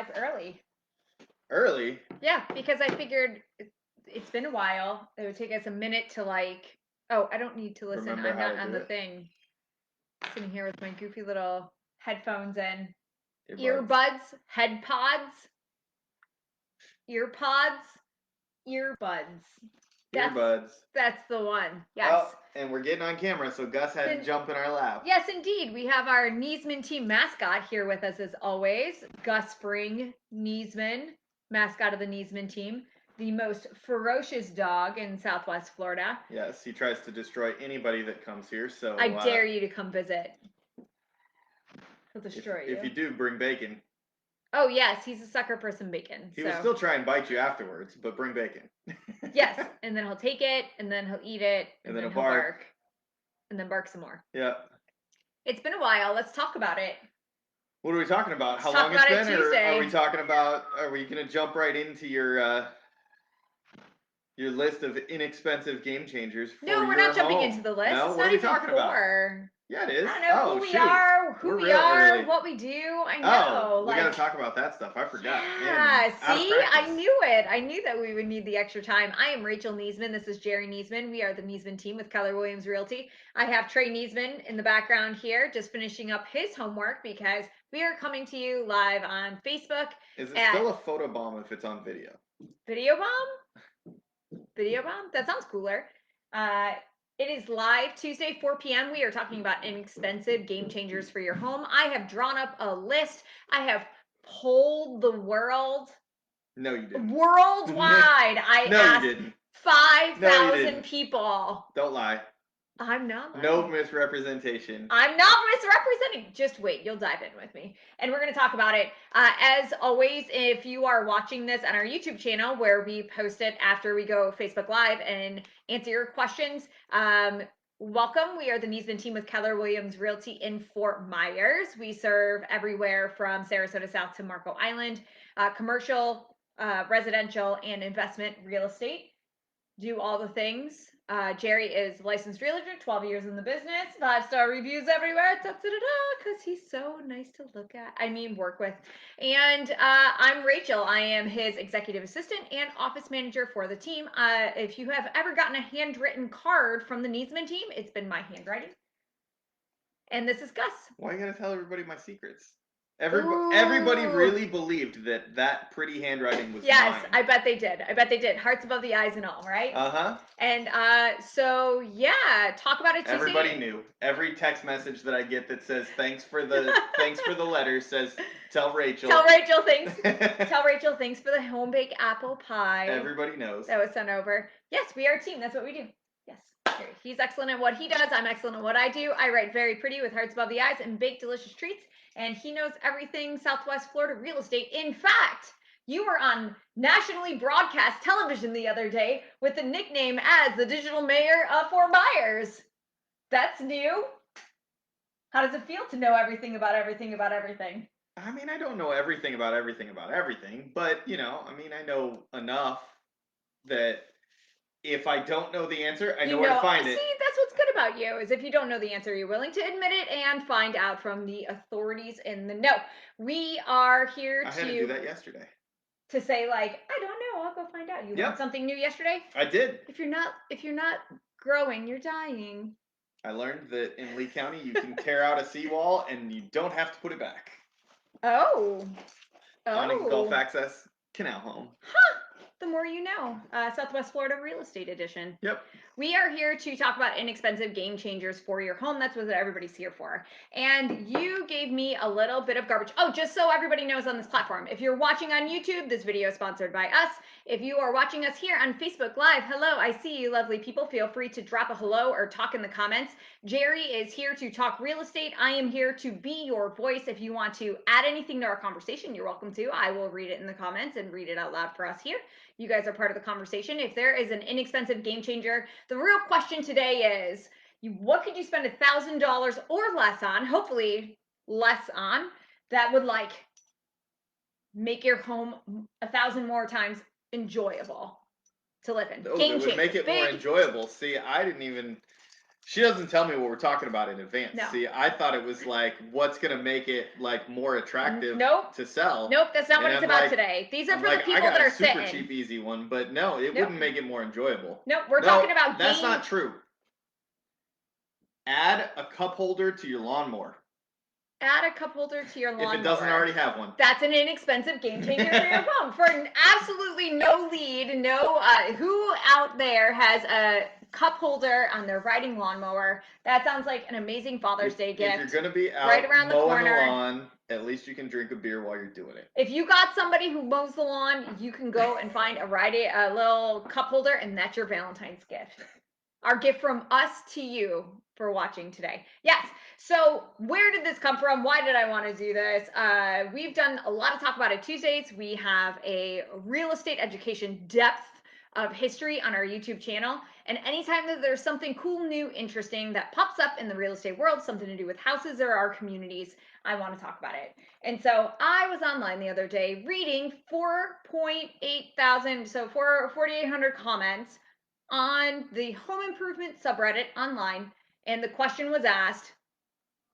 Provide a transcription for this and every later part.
live early. Early? Yeah, because I figured it's been a while. It would take us a minute to oh, I don't need to listen. Remember I'm how not to on do the it? thing. Sitting here with my goofy little headphones and Earbuds. headpods, earbuds. Earbuds. That's the one. Yes. Oh, and we're getting on camera, so Gus had to jump in our lap. Yes, indeed. We have our Niesman Team mascot here with us as always. Gus Niesman, mascot of the Niesman Team, the most ferocious dog in Southwest Florida. Yes, he tries to destroy anybody that comes here, so... I dare you to come visit. He'll destroy you. If you do, bring bacon. Oh, yes, he's a sucker for some bacon. He will still try and bite you afterwards, but bring bacon. Yes, and then he'll take it, and then he'll eat it, and then he'll bark. And then bark some more. Yeah. It's been a while. Let's talk about it. What are we talking about? How long it's been? Or are we talking about, are we going to jump right into your list of inexpensive game changers for your home? No, we're not jumping into the list. No, what are we talking about? Yeah, it is. I don't know who we are, what we do. I know. Oh, we got to talk about that stuff. I forgot. Yeah, see? I knew it. I knew that we would need the extra time. I am Rachel Niesman. This is Jerryniesman. We are the Niesman Team with Keller Williams Realty. I have Trey Niesman in the background here, just finishing up his homework because we are coming to you live on Facebook. Is it still a photo bomb if it's on video? Video bomb? Video bomb? That sounds cooler. It is live Tuesday, 4 p.m. We are talking about inexpensive game changers for your home. I have drawn up a list. I have polled the world. No, you didn't. Worldwide. I asked 5,000 people. Don't lie. I'm not lying. No misrepresentation. I'm not misrepresenting. Just wait. You'll dive in with me. And we're going to talk about it. As always, if you are watching this on our YouTube channel where we post it after we go Facebook Live and answer your questions, welcome. We are the Niesman Team with Keller Williams Realty in Fort Myers. We serve everywhere from Sarasota South to Marco Island, commercial, residential, and investment real estate. Do all the things. Jerry is licensed realtor, 12 years in the business, 5-star reviews everywhere, because he's so nice to look at. Work with. And I'm Rachel. I am his executive assistant and office manager for the team. If you have ever gotten a handwritten card from the Niesman Team, it's been my handwriting. And this is Gus. Why you gotta tell everybody my secrets? Everybody really believed that pretty handwriting was mine. Yes, I bet they did. Hearts above the eyes and all, right? Uh-huh. And so yeah, talk about it Tuesday. Everybody knew. Every text message that I get that says thanks for the letter says tell Rachel. Tell Rachel thanks. Tell Rachel thanks for the home baked apple pie. Everybody knows. That was sent over. Yes, we are a team. That's what we do. Yes. He's excellent at what he does. I'm excellent at what I do. I write very pretty with hearts above the eyes and bake delicious treats. And he knows everything Southwest Florida real estate. In fact, you were on nationally broadcast television the other day with the nickname as the digital mayor of Fort Myers. That's new. How does it feel to know everything about everything about everything? I don't know everything about everything, but, I know enough that if I don't know the answer, I know where to find it. See, that's what's good about you, is if you don't know the answer, you're willing to admit it and find out from the authorities in the know. We are here I had to do that yesterday. To say, I don't know, I'll go find out. You learned something new yesterday? I did. If you're not growing, you're dying. I learned that in Lee County, you can tear out a seawall and you don't have to put it back. Oh. Awning Gulf Access Canal Home. Huh. The more you know. Southwest Florida Real Estate Edition. Yep. We are here to talk about inexpensive game changers for your home. That's what everybody's here for. And you gave me a little bit of garbage. Oh, just so everybody knows on this platform, if you're watching on YouTube, this video is sponsored by us. If you are watching us here on Facebook Live, hello, I see you lovely people. Feel free to drop a hello or talk in the comments. Jerry is here to talk real estate. I am here to be your voice. If you want to add anything to our conversation, you're welcome to. I will read it in the comments and read it out loud for us here. You guys are part of the conversation. If there is an inexpensive game changer, the real question today is, what could you spend $1,000 or less on, hopefully less on, that would make your home 1,000 more times enjoyable to live in? Game changer. Would make it more enjoyable. See, I didn't even She doesn't tell me what we're talking about in advance. No. See, I thought it was like what's gonna make it like more attractive to sell. Nope, that's not and what it's I'm about like, today. These are I'm for like, the people I got that are a super sitting. cheap, easy one, but no, it wouldn't make it more enjoyable. Nope, we're talking about that's not true. Add a cup holder to your lawnmower. Add a cup holder to your lawnmower. If it doesn't already have one. That's an inexpensive game changer for your phone. For absolutely no lead, no who out there has a cup holder on their riding lawnmower? That sounds like an amazing Father's Day gift. If you're going to be out right around mowing the lawn, at least you can drink a beer while you're doing it. If you got somebody who mows the lawn, you can go and find a little cup holder, and that's your Valentine's gift. Our gift from us to you for watching today. Yes. So where did this come from? Why did I want to do this? We've done a lot of Talk About It Tuesdays. We have a real estate education depth of history on our YouTube channel. And anytime that there's something cool, new, interesting that pops up in the real estate world, something to do with houses or our communities, I want to talk about it. And so I was online the other day reading 4,800 comments on the home improvement subreddit online, and the question was asked,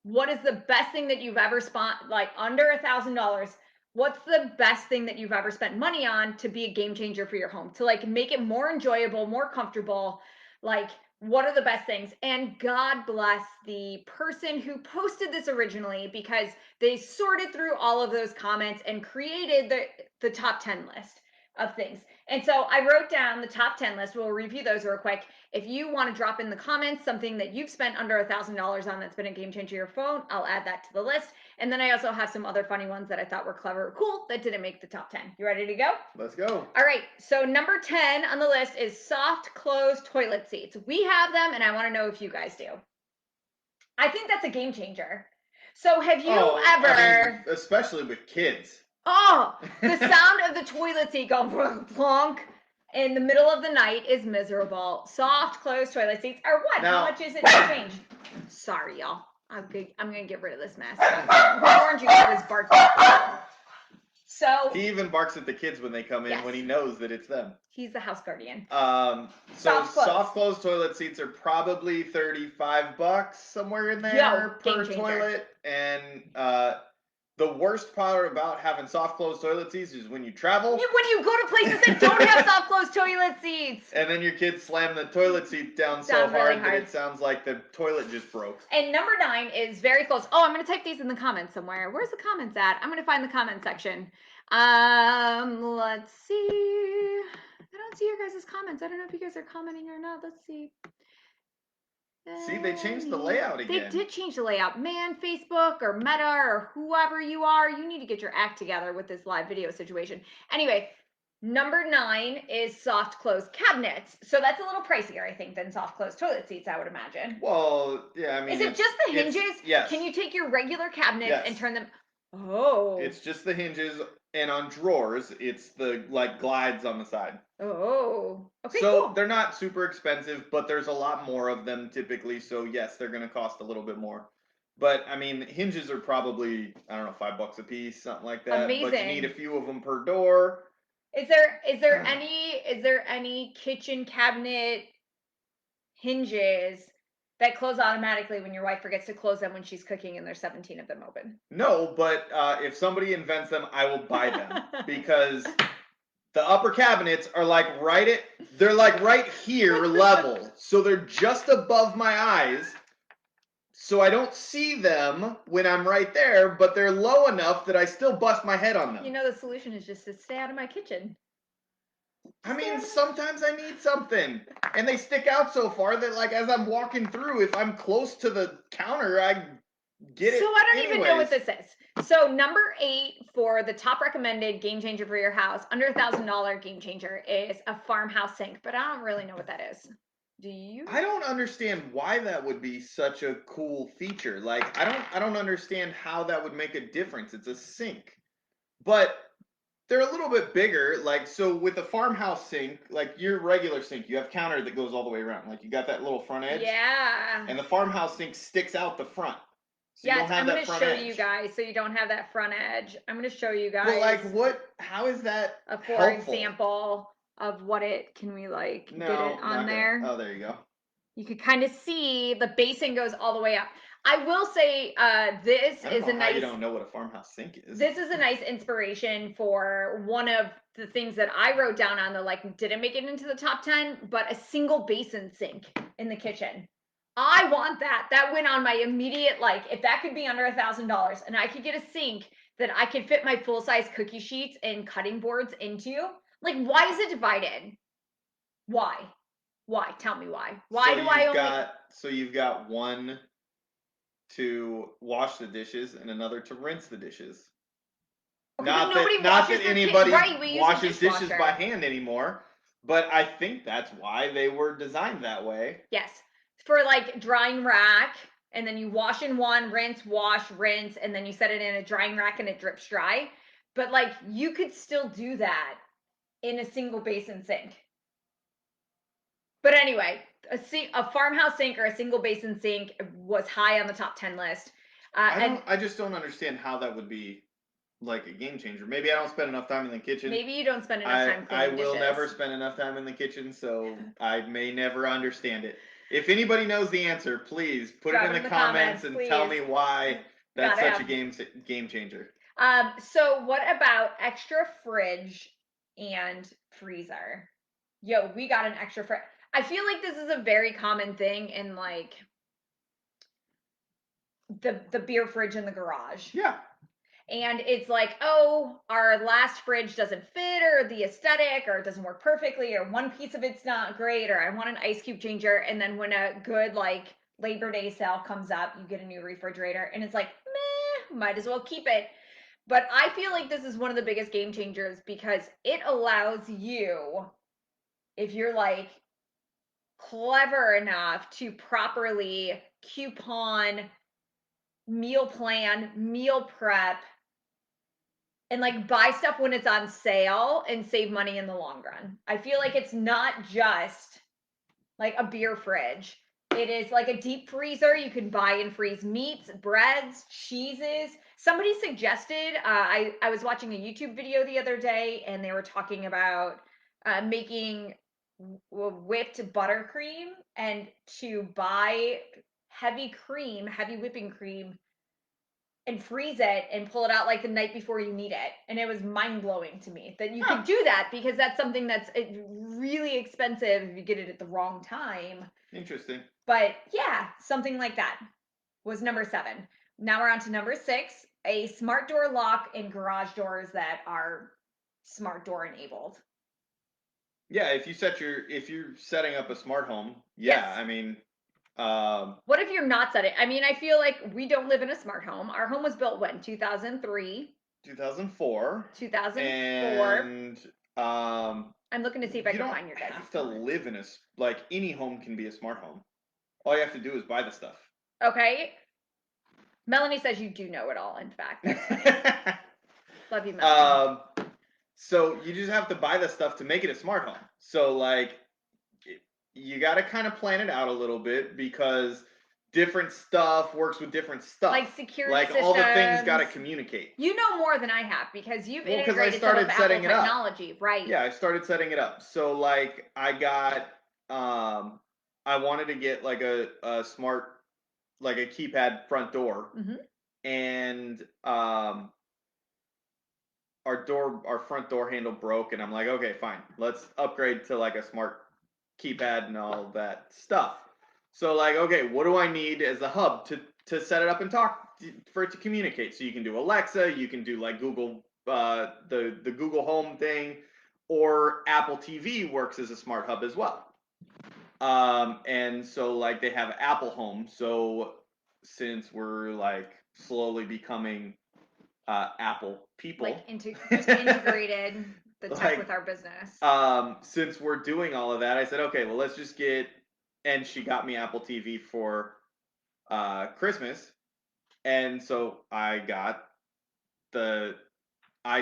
what is the best thing that you've ever spent, like under $1,000? What's the best thing that you've ever spent money on to be a game changer for your home, to like make it more enjoyable, more comfortable? Like, what are the best things? And God bless the person who posted this originally, because they sorted through all of those comments and created the top 10 list of things. And so I wrote down the top 10 list. We'll review those real quick. If you want to drop in the comments something that you've spent under $1,000 on that's been a game changer to your phone, I'll add that to the list. And then I also have some other funny ones that I thought were clever or cool that didn't make the top 10. You ready to go? Let's go. All right. So number 10 on the list is soft close toilet seats. We have them, and I want to know if you guys do. I think that's a game changer. So have you ever... I mean, especially with kids. Oh, the sound of the toilet seat going plonk in the middle of the night is miserable. Soft closed toilet seats are what? How much is it to change? Sorry, y'all. I'm gonna get rid of this mess. I warned you I was barking. So he even barks at the kids when they come in when he knows that it's them. He's the house guardian. So soft closed toilet seats are probably $35 somewhere in there per toilet, and the worst part about having soft closed toilet seats is when you travel. When you go to places that don't have soft closed toilet seats. And then your kids slam the toilet seat down so hard that it sounds like the toilet just broke. And number 9 is very close. Oh, I'm going to type these in the comments somewhere. Where's the comments at? I'm going to find the comment section. Let's see. I don't see your guys' comments. I don't know if you guys are commenting or not. Let's see. See, they changed the layout again. They did change the layout. Man, Facebook or Meta or whoever you are, you need to get your act together with this live video situation. Anyway, number 9 is soft close cabinets. So that's a little pricier, I think, than soft close toilet seats, I would imagine. Well, yeah, I mean. Is it just the hinges? Yes. Can you take your regular cabinets and turn them? Oh. It's just the hinges, and on drawers, it's the like glides on the side. Oh. Okay, so cool. They're not super expensive, but there's a lot more of them typically. So yes, they're going to cost a little bit more. But I mean, hinges are probably, I don't know, $5 a piece, something like that. Amazing. But you need a few of them per door. Is there any kitchen cabinet hinges that close automatically when your wife forgets to close them when she's cooking and there's 17 of them open? No, but if somebody invents them, I will buy them because the upper cabinets are they're like right here level. So they're just above my eyes. So I don't see them when I'm right there, but they're low enough that I still bust my head on them. You know, the solution is just to stay out of my kitchen. I mean, sometimes I need something, and they stick out so far that, like, as I'm walking through, if I'm close to the counter, I get it. So I don't even know what this is. So number 8 for the top recommended game changer for your house, under $1,000 game changer, is a farmhouse sink, but I don't really know what that is. Do you? I don't understand why that would be such a cool feature. Like, I don't understand how that would make a difference. It's a sink, but they're a little bit bigger. Like, so with a farmhouse sink, like your regular sink, you have counter that goes all the way around. Like, you got that little front edge. Yeah. And the farmhouse sink sticks out the front. So yes, I'm going to show you guys so you don't have that front edge. I'm going to show you guys. Well, like, how is that for example of what can we, like, get it on there? Oh, there you go. You could kind of see the basin goes all the way up. I will say this I don't is know a how nice. you don't know what a farmhouse sink is. This is a nice inspiration for one of the things that I wrote down on the like didn't make it into the top 10, but a single basin sink in the kitchen. I want that. That went on my immediate like if that could be under $1,000 and I could get a sink that I could fit my full size cookie sheets and cutting boards into. Like, why is it divided? Why? Why? Tell me why. Why do I only? So you've got one to wash the dishes and another to rinse the dishes. Okay, but nobody Not washes that their anybody right, we use a washes dishes by dishwasher. hand anymore, but I think that's why they were designed that way. Yes. For like drying rack, and then you wash in one, rinse, wash, rinse, and then you set it in a drying rack and it drips dry. But like you could still do that in a single basin sink. But anyway, a farmhouse sink or a single basin sink was high on the top 10 list. I just don't understand how that would be like a game changer. Maybe I don't spend enough time in the kitchen. Maybe you don't spend enough time cleaning I will dishes. never spend enough time in the kitchen, so I may never understand it. If anybody knows the answer, please put it in the comments and tell me why that's such a game changer. So what about extra fridge and freezer? Yo, we got an extra fridge. I feel like this is a very common thing in like the beer fridge in the garage. Yeah. And it's like, oh, our last fridge doesn't fit, or the aesthetic, or it doesn't work perfectly, or one piece of it's not great, or I want an ice cube changer. And then when a good like Labor Day sale comes up, you get a new refrigerator, and it's like, meh, might as well keep it. But I feel like this is one of the biggest game changers because it allows you, if you're like clever enough to properly coupon, meal plan, meal prep, and like buy stuff when it's on sale and save money in the long run. I feel like it's not just like a beer fridge. It is like a deep freezer. You can buy and freeze meats, breads, cheeses. Somebody suggested, I was watching a YouTube video the other day and they were talking about making whipped buttercream and to buy heavy cream, heavy whipping cream and freeze it and pull it out like the night before you need it. And it was mind blowing to me that you could do that because that's something that's really expensive if you get it at the wrong time. Interesting. But yeah, something like that was number 7. Now we're on to number 6, a smart door lock and garage doors that are smart door enabled. Yeah, if you're setting up a smart home, yeah, yes. I mean, what if you're not setting? I mean, I feel like we don't live in a smart home. Our home was built when 2003, 2004, 2004, and I'm looking to see if I you can don't find your guys' have to comments. live in like any home can be a smart home. All you have to do is buy the stuff. Okay. Melanie says you do know it all, in fact. Love you, Melanie. So you just have to buy the stuff to make it a smart home. So like you got to kind of plan it out a little bit because different stuff works with different stuff. Like security like systems. All the things got to communicate. You know more than I have because you've integrated I started some of setting Apple it technology, up. right? Yeah, I started setting it up. So like I got I wanted to get like a smart like a keypad front door. Mm-hmm. And our front door handle broke, and I'm like, okay, fine, let's upgrade to like a smart keypad and all that stuff. So like, okay, what do I need as a hub to set it up and talk for it to communicate? So you can do Alexa, you can do like Google, the Google Home thing, or Apple TV works as a smart hub as well. And so like they have Apple Home. So since we're like slowly becoming Apple people, like just integrated the tech like, with our business. Since we're doing all of that, I said, okay, well, let's just get. And she got me Apple TV for Christmas, and so I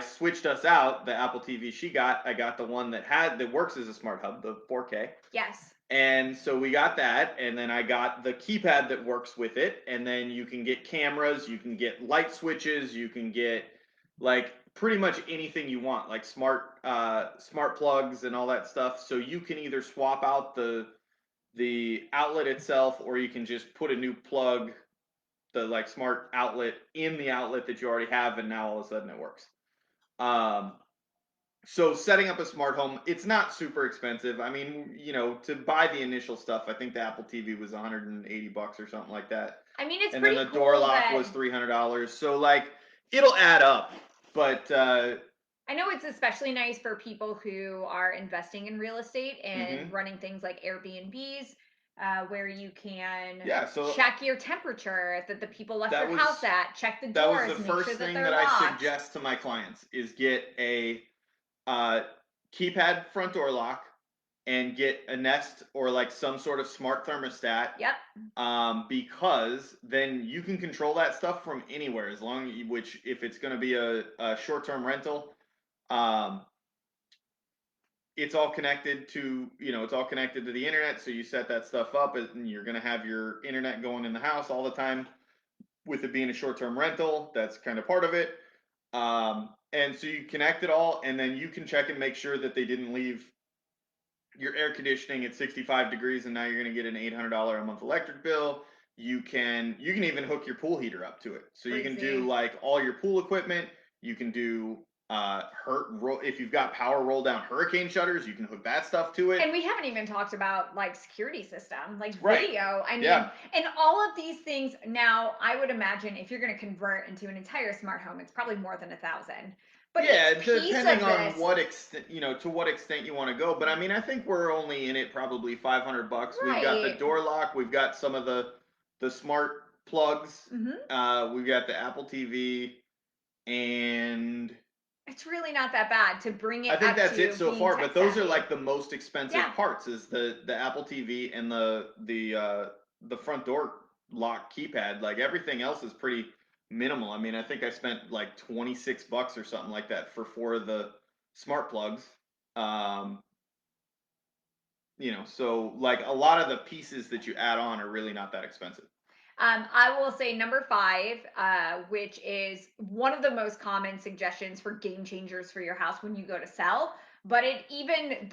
switched us out. The Apple TV she got, I got the one that works as a smart hub, the 4K. Yes. And so we got that, and then I got the keypad that works with it, and then you can get cameras, you can get light switches, you can get like pretty much anything you want, like smart plugs and all that stuff. So you can either swap out the the outlet itself, or you can just put a new plug, the like smart outlet in the outlet that you already have, and now all of a sudden it works. So setting up a smart home, it's not super expensive. I mean, to buy the initial stuff, I think the Apple TV was $180 or something like that. I mean, it's And pretty then the cool door lock that was $300. So like it'll add up. But I know it's especially nice for people who are investing in real estate and running things like Airbnbs, where you can so check your temperature that the people left that their was house at, check the that was doors, the make sure first that thing they're that I locked. suggest to my clients is get a keypad front door lock and get a Nest or like some sort of smart thermostat. Yep. Because then you can control that stuff from anywhere, as long as which if it's going to be a short-term rental, it's all connected to the internet. So you set that stuff up, and you're going to have your internet going in the house all the time. With it being a short-term rental, that's kind of part of it. And so you connect it all, and then you can check and make sure that they didn't leave your air conditioning at 65 degrees, and now you're going to get an $800 a month electric bill. You can even hook your pool heater up to it, so you can do like all your pool equipment. You can do if you've got power roll down hurricane shutters, you can hook that stuff to it. And we haven't even talked about like security system, like Right. video. I mean, and all of these things. Now, I would imagine if you're going to convert into an entire smart home, it's probably more than 1,000. But yeah, each piece depending of on this, what extent, to what extent you want to go. But I mean, I think we're only in it probably $500. Right. We've got the door lock. We've got some of the smart plugs. We've got the Apple TV, and it's really not that bad to bring it. I think up that's to it so being far. But those tech-savvy. are like the most expensive Yeah. parts: is the Apple TV and the front door lock keypad. Like everything else is pretty minimal. I mean, I think I spent like $26 or something like that for 4 of the smart plugs. So like a lot of the pieces that you add on are really not that expensive. I will say number 5, which is one of the most common suggestions for game changers for your house when you go to sell. But it even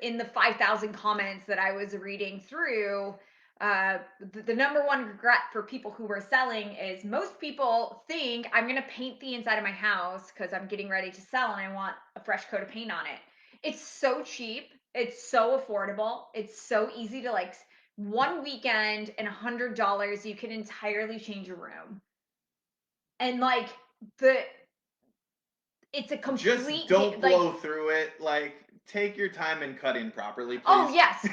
in the 5,000 comments that I was reading through, the number one regret for people who were selling is most people think I'm going to paint the inside of my house because I'm getting ready to sell and I want a fresh coat of paint on it. It's so cheap. It's so affordable. It's so easy to like one weekend and $100, you can entirely change your room. And like it's a complete. Just don't blow through it. Like take your time and cut in properly, please. Oh yes,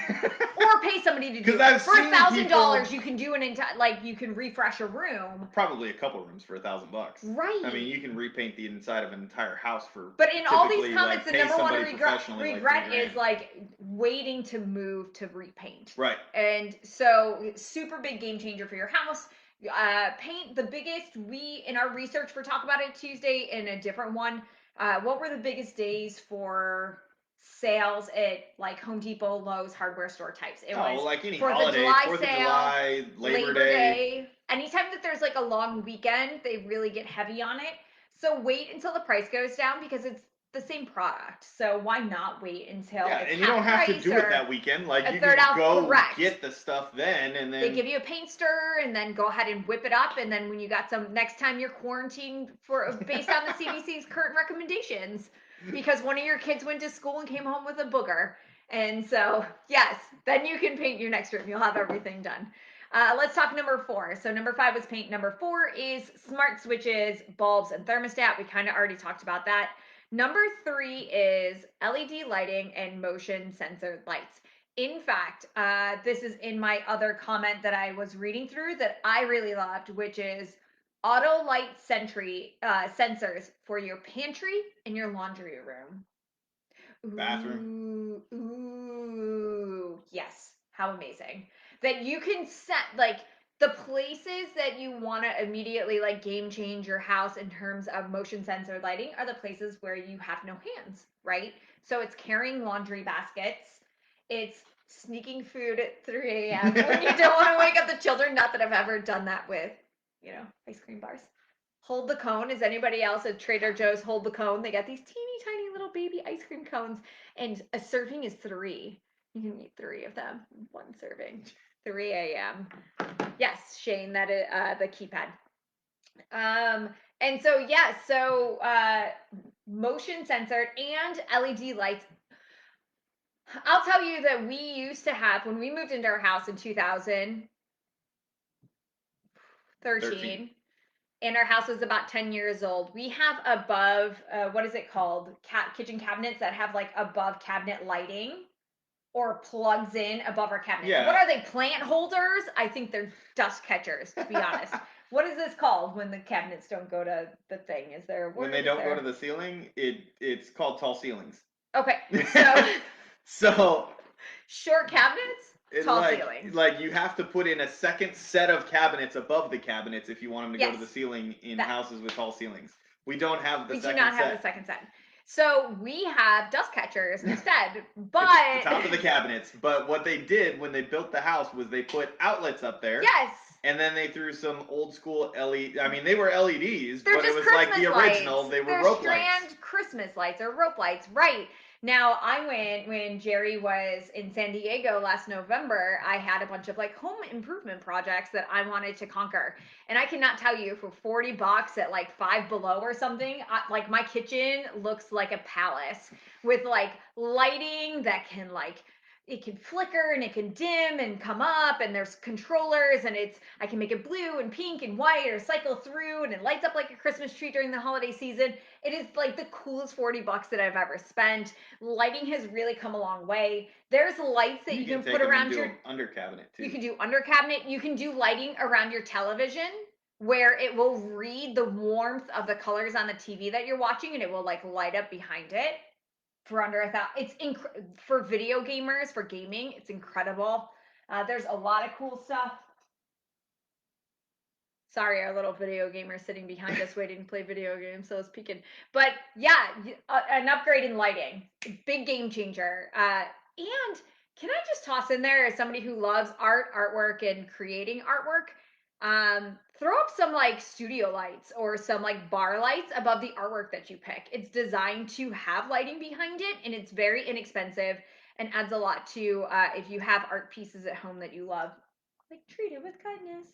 or pay somebody to do it. For $1,000, you can do an entire you can refresh a room. Probably a couple rooms for $1,000. Right. I mean, you can repaint the inside of an entire house for. But in all these comments, like, the number one regret is like waiting to move to repaint. Right. And so super big game changer for your house. Paint the biggest. We in our research for Talk About It Tuesday in a different one. What were the biggest days for sales at like Home Depot, Lowe's, hardware store types? It was like any 4th holiday, of July 4th sale, of July, Labor Day. Anytime that there's like a long weekend, they really get heavy on it. So wait until the price goes down because it's the same product. So why not wait until it's and you don't have to do it that weekend. Like you can go get the stuff then, and then they give you a paint stirrer, and then go ahead and whip it up. And then when you got some next time you're quarantined based on the CDC's current recommendations, because one of your kids went to school and came home with a booger, and so yes, then you can paint your next room. You'll have everything done. Let's talk number 4. So number 5 was paint. Number 4 is smart switches, bulbs, and thermostat. We kind of already talked about that. Number 3 is LED lighting and motion sensor lights. In fact, this is in my other comment that I was reading through that I really loved, which is auto light sensors for your pantry and your laundry room. Bathroom. Ooh, yes. How amazing. That you can set like the places that you want to immediately like game change your house in terms of motion sensor lighting are the places where you have no hands, right? So it's carrying laundry baskets. It's sneaking food at 3 a.m. when you don't want to wake up the children. Not that I've ever done that with, ice cream bars. Hold the cone. Is anybody else at Trader Joe's hold the cone? They got these teeny tiny little baby ice cream cones, and a serving is 3. You can eat 3 of them, 1 serving, 3 a.m. Yes, Shane, that is the keypad. And so yeah, so motion censored and LED lights. I'll tell you that we used to have, when we moved into our house in 2013, and our house was about 10 years old, we have above, what is it called? Kitchen cabinets that have like above cabinet lighting or plugs in above our cabinets. Yeah. What are they, plant holders? I think they're dust catchers, to be honest. What is this called when the cabinets don't go to the thing? Is there when they don't go to the ceiling? It's called tall ceilings. Okay, so so short cabinets, tall ceilings. Like you have to put in a second set of cabinets above the cabinets if you want them to go to the ceiling in houses with tall ceilings. We don't have the second set. We do not have the second set. So we have dust catchers instead, but it's the top of the cabinets. But what they did when they built the house was they put outlets up there. Yes. And then they threw some old school LED. I mean, they were LEDs, They're but just it was Christmas like the original. Lights. They were They're rope strand lights. Christmas lights or rope lights, right? Now, I went when Jerry was in San Diego last November. I had a bunch of like home improvement projects that I wanted to conquer. And I cannot tell you, for $40 at like Five Below or something, like my kitchen looks like a palace with like lighting that can like, it can flicker and it can dim and come up, and there's controllers, and I can make it blue and pink and white or cycle through, and it lights up like a Christmas tree during the holiday season. It is like the coolest $40 that I've ever spent. Lighting has really come a long way. There's lights that you can put around your under cabinet too. You can do under cabinet. You can do lighting around your television where it will read the warmth of the colors on the TV that you're watching, and it will like light up behind it. For under $1,000, it's for video gamers, for gaming, it's incredible. There's a lot of cool stuff. Sorry, our little video gamer sitting behind us waiting to play video games, so it's peeking. But yeah, an upgrade in lighting, big game changer. And can I just toss in there, as somebody who loves artwork, and creating artwork, throw up some like studio lights or some like bar lights above the artwork that you pick. It's designed to have lighting behind it, and it's very inexpensive and adds a lot to if you have art pieces at home that you love. Like, treat it with kindness.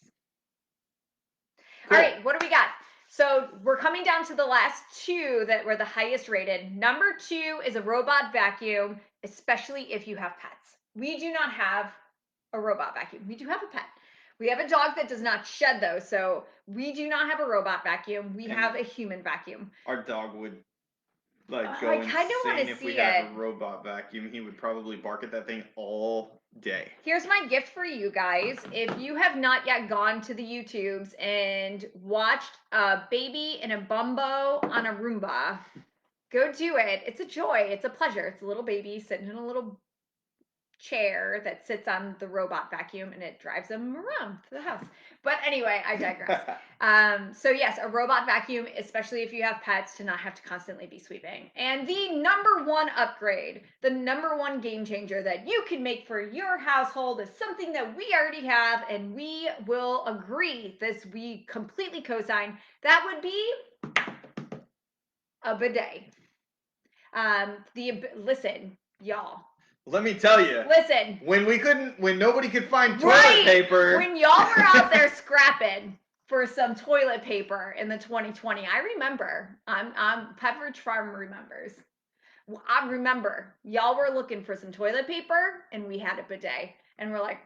Cool. All right, what do we got? So we're coming down to the last 2 that were the highest rated. Number 2 is a robot vacuum, especially if you have pets. We do not have a robot vacuum. We do have a pet. We have a dog that does not shed, though, so we do not have a robot vacuum. We have a human vacuum. Our dog would like go insane if we had a robot vacuum. He would probably bark at that thing all day. Here's my gift for you guys. If you have not yet gone to the YouTubes and watched a baby in a bumbo on a Roomba, go do it. It's a joy. It's a pleasure. It's a little baby sitting in a little chair that sits on the robot vacuum, and it drives them around the house. But anyway, I digress. So yes, a robot vacuum, especially if you have pets, to not have to constantly be sweeping. And the number 1 upgrade, the number 1 game changer that you can make for your household, is something that we already have, and we will agree, this we completely co-sign. That would be a bidet. Listen, y'all. Let me tell you. Listen. When nobody could find toilet paper. When y'all were out there scrapping for some toilet paper in the 2020, I remember. Pepperidge Farm remembers. I remember y'all were looking for some toilet paper, and we had a bidet, and we're like,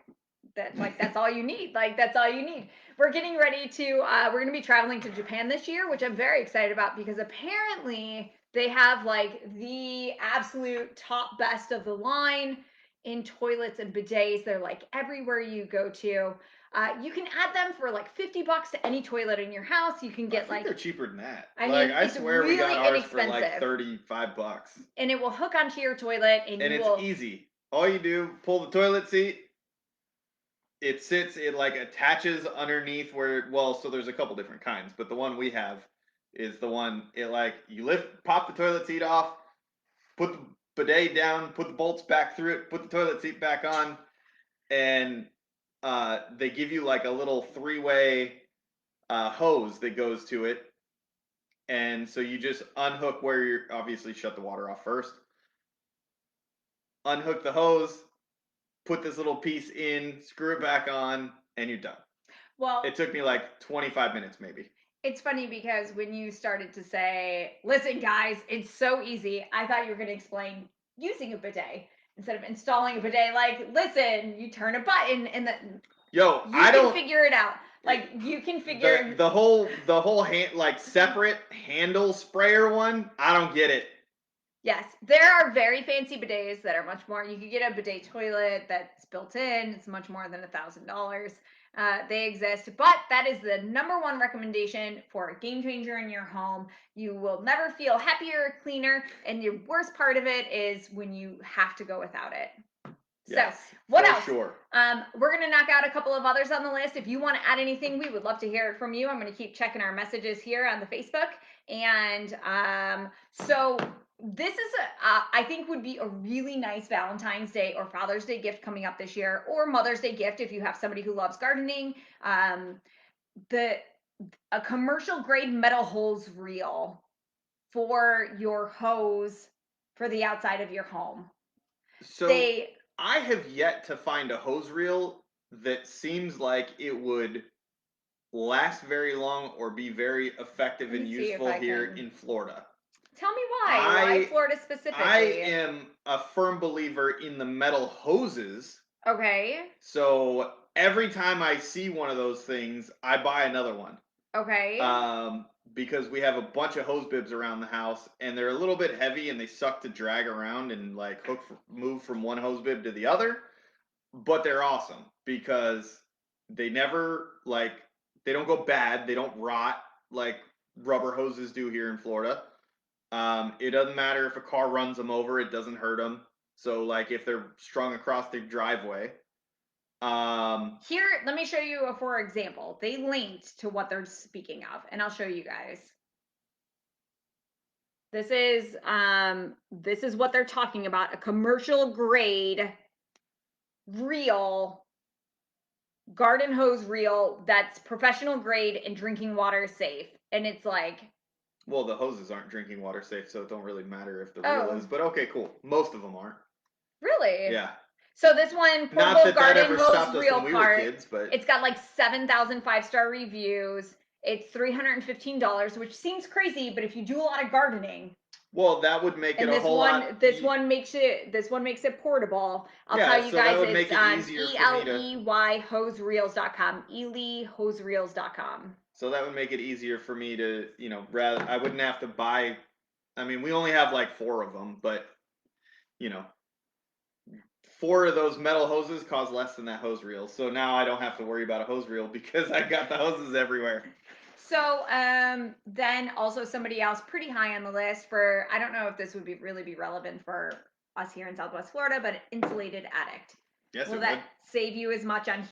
that's all you need. Like, that's all you need. We're getting ready to. We're going to be traveling to Japan this year, which I'm very excited about, because apparently they have like the absolute top best of the line in toilets and bidets. They're like everywhere you go to. You can add them for like $50 to any toilet in your house. You can get they're cheaper than that. I swear really we got ours for like $35. And it will hook onto your toilet, and it's easy. All you do, pull the toilet seat. It sits. It like attaches underneath so there's a couple different kinds, but the one we have is the one, it like, you pop the toilet seat off, put the bidet down, put the bolts back through it, put the toilet seat back on, and they give you like a little 3-way hose that goes to it. And so you just unhook where you're, obviously shut the water off first, unhook the hose, put this little piece in, screw it back on, and you're done. Well, it took me like 25 minutes maybe. It's funny because when you started to say, listen, guys, it's so easy, I thought you were going to explain using a bidet instead of installing a bidet. Like, listen, you turn a button and you I can figure it out. Like, you can figure the whole hand, like separate handle sprayer one. I don't get it. Yes, there are very fancy bidets that are much more. You could get a bidet toilet that's built in. It's much more than $1,000. They exist, but that is the number one recommendation for a game changer in your home. You will never feel happier or cleaner, and the worst part of it is when you have to go without it. Yes, so, what else? Sure. We're going to knock out a couple of others on the list. If you want to add anything, we would love to hear it from you. I'm going to keep checking our messages here on the Facebook. And so this is, I think, would be a really nice Valentine's Day or Father's Day gift coming up this year, or Mother's Day gift if you have somebody who loves gardening. A commercial grade metal hose reel for your hose for the outside of your home. So I have yet to find a hose reel that seems like it would last very long or be very effective and useful here in Florida. Tell me why. Why Florida specifically? I am a firm believer in the metal hoses. Okay. So every time I see one of those things, I buy another one. Okay. Because we have a bunch of hose bibs around the house, and they're a little bit heavy, and they suck to drag around and like move from one hose bib to the other. But they're awesome because they never they don't go bad, they don't rot like rubber hoses do here in Florida. It doesn't matter if a car runs them over; it doesn't hurt them. So like if they're strung across the driveway. Here, let me show you for example. They linked to what they're speaking of, and I'll show you guys. This is what they're talking about, a commercial grade reel, garden hose reel that's professional grade and drinking water safe. And it's like, well, the hoses aren't drinking water safe, so it don't really matter if the reel is, but okay, cool. Most of them aren't. Really? Yeah. So this one, portable garden hose reel part, kids, but it's got like 7,000 5-star reviews. It's $315, which seems crazy, but if you do a lot of gardening, well, that would make it a whole lot. This one makes it portable. I'll tell you guys, it's on eleyhosereels.com. eleyhosereels.com. So that would make it easier for me to, rather I wouldn't have to buy. I mean, we only have like 4 of them, but 4 of those metal hoses cost less than that hose reel. So now I don't have to worry about a hose reel because I got the hoses everywhere. So then also somebody else pretty high on the list for, I don't know if this would really be relevant for us here in Southwest Florida, but insulated attic. Yes, will that save you as much on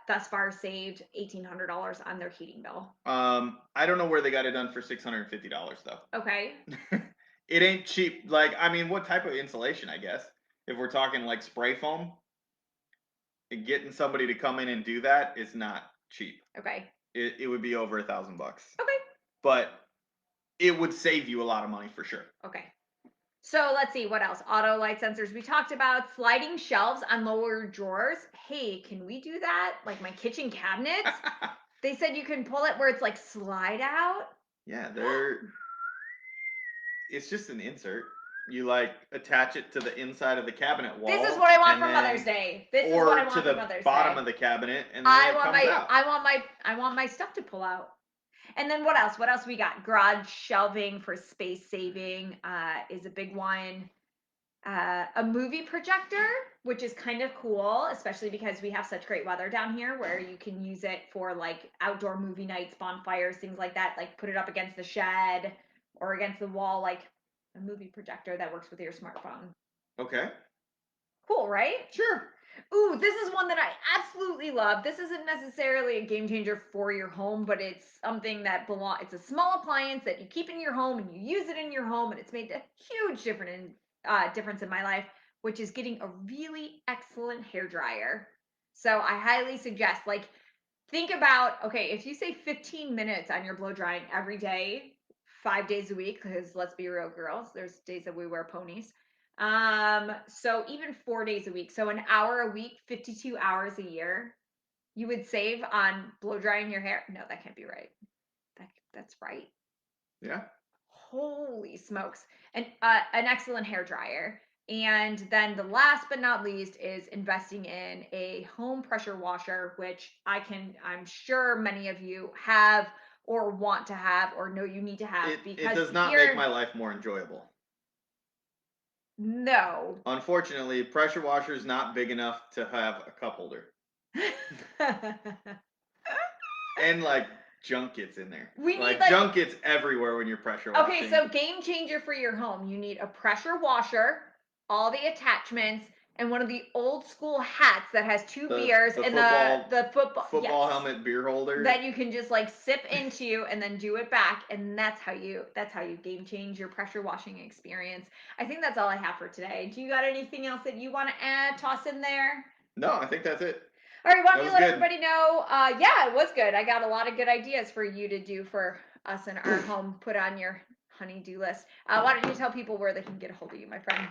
thus far saved $1,800 on their heating bill? I don't know where they got it done for $650 though. Okay. It ain't cheap. Like, I mean, what type of insulation? I guess if we're talking like spray foam, getting somebody to come in and do that is not cheap. Okay. It would be over $1,000. Okay. But it would save you a lot of money for sure. Okay. So let's see what else. Auto light sensors we talked about. Sliding shelves on lower drawers. Hey, can we do that? Like my kitchen cabinets? They said you can pull it where it's like slide out. Yeah, it's just an insert. You like attach it to the inside of the cabinet wall. This is what I want for Mother's Day. This is what I want for Mother's Day. Or to the bottom of the cabinet, and then it comes out. I want my stuff to pull out. And then what else? What else we got? Garage shelving for space saving is a big one. A movie projector, which is kind of cool, especially because we have such great weather down here where you can use it for like outdoor movie nights, bonfires, things like that. Like put it up against the shed or against the wall, like a movie projector that works with your smartphone. Okay. Cool, right? Sure. Ooh, this is one that I absolutely love. This isn't necessarily a game changer for your home, but it's something that it's a small appliance that you keep in your home and you use it in your home, and it's made a huge difference in my life, which is getting a really excellent hair dryer. So I highly suggest, like, think about, okay, if you say 15 minutes on your blow drying every day, 5 days a week, because let's be real, girls, there's days that we wear ponies. So even 4 days a week, so an hour a week, 52 hours a year, you would save on blow drying your hair. No, that can't be right. That's right. Yeah. Holy smokes. An excellent hair dryer. And then the last but not least is investing in a home pressure washer, which I'm sure many of you have or want to have or know you need to have, It because does not here, make my life more enjoyable. no. Unfortunately, pressure washer is not big enough to have a cup holder. And like junk gets in there. We need, like junk gets everywhere when you're pressure washing. Okay, so game changer for your home. You need a pressure washer, all the attachments, and one of the old school hats that has two beers and the football helmet beer holder that you can just like sip into and then do it back, and that's how you game change your pressure washing experience. I think that's all I have for today. Do you got anything else that you want to add, toss in there? No, I think that's it. All right, why don't you let everybody know? Yeah, it was good. I got a lot of good ideas for you to do for us in our home. Put on your honey-do list. Why don't you tell people where they can get a hold of you, my friend?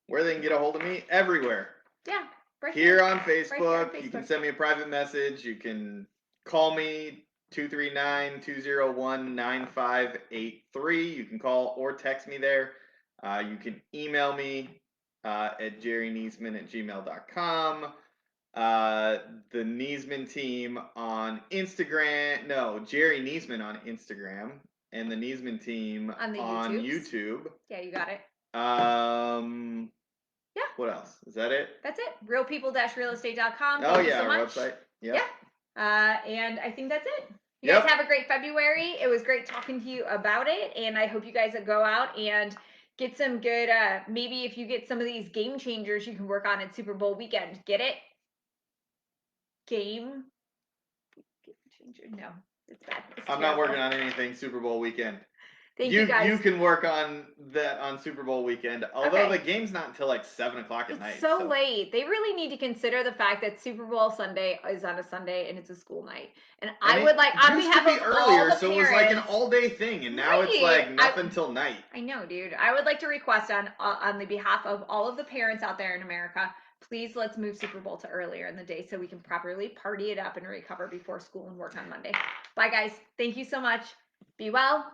Where they can get a hold of me? Everywhere. Yeah, right here on Facebook. Right here on Facebook. You can send me a private message. You can call me 239-201-9583. You can call or text me there. You can email me at jerryniesman@gmail.com. The Niesman Team on Instagram. No, Jerry Niesman on Instagram, and the Niesman Team on YouTube. Yeah, you got it. Yeah. What else? Is that it? That's it. realpeople-realestate.com. Oh, yeah, our website. Yep. Yeah. And I think that's it. You guys have a great February. It was great talking to you about it, and I hope you guys go out and get some good, maybe if you get some of these game changers you can work on at Super Bowl weekend. Get it? Game changer? No, it's bad. I'm not working on anything Super Bowl weekend. Thank you guys. You can work on that on Super Bowl weekend, although the game's not until like 7 o'clock at night. It's so late. They really need to consider the fact that Super Bowl Sunday is on a Sunday and it's a school night. And I would like, on behalf of all the parents, so it was like an all-day thing, and now it's like nothing till night. I know, dude. I would like to request on the behalf of all of the parents out there in America, please let's move Super Bowl to earlier in the day so we can properly party it up and recover before school and work on Monday. Bye, guys. Thank you so much. Be well.